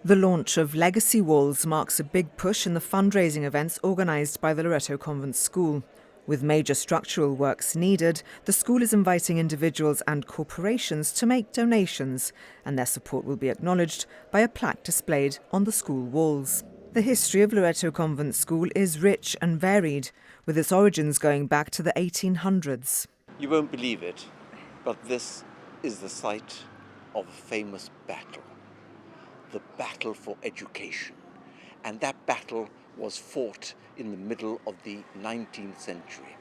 The launch of Legacy Walls marks a big push in the fundraising events organised by the Loreto Convent School. With major structural works needed, the school is inviting individuals and corporations to make donations, and their support will be acknowledged by a plaque displayed on the school walls. The history of Loreto Convent School is rich and varied, with its origins going back to the 1800s. You won't believe it, but this is the site of a famous battle. The battle for education. And that battle was fought in the middle of the 19th century.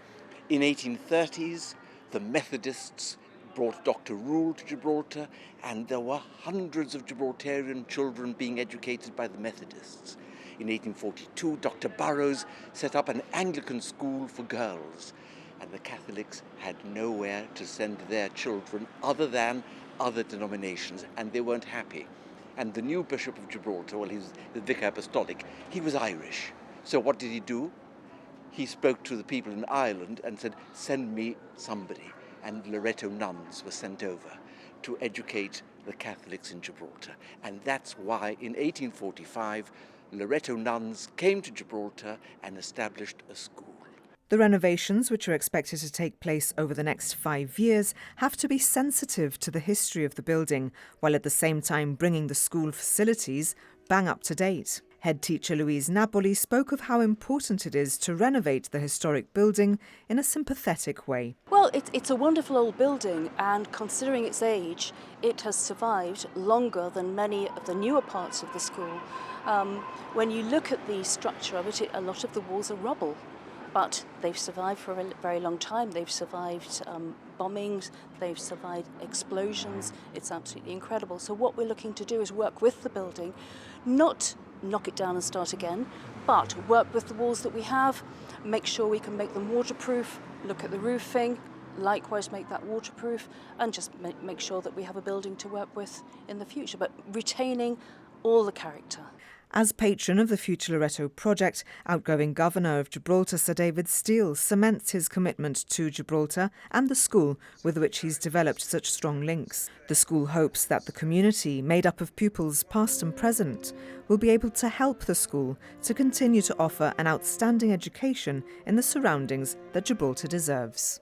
In 1830s, the Methodists brought Dr. Rule to Gibraltar, and there were hundreds of Gibraltarian children being educated by the Methodists. In 1842, Dr. Burroughs set up an Anglican school for girls, and the Catholics had nowhere to send their children other than other denominations, and they weren't happy. And the new Bishop of Gibraltar, well, he's the Vicar Apostolic, he was Irish. So what did he do? He spoke to the people in Ireland and said, send me somebody. And Loreto nuns were sent over to educate the Catholics in Gibraltar. And that's why in 1845, Loreto nuns came to Gibraltar and established a school. The renovations, which are expected to take place over the next 5 years, have to be sensitive to the history of the building, while at the same time bringing the school facilities bang up to date. Head teacher Louise Napoli spoke of how important it is to renovate the historic building in a sympathetic way. Well, it's a wonderful old building, and considering its age, it has survived longer than many of the newer parts of the school. When you look at the structure of it, a lot of the walls are rubble. But they've survived for a very long time. They've survived bombings, they've survived explosions. It's absolutely incredible. So what we're looking to do is work with the building, not knock it down and start again, but work with the walls that we have, make sure we can make them waterproof, look at the roofing, likewise make that waterproof, and just make sure that we have a building to work with in the future, but retaining all the character. As patron of the Future Loreto project, outgoing Governor of Gibraltar Sir David Steele cements his commitment to Gibraltar and the school with which he's developed such strong links. The school hopes that the community, made up of pupils past and present, will be able to help the school to continue to offer an outstanding education in the surroundings that Gibraltar deserves.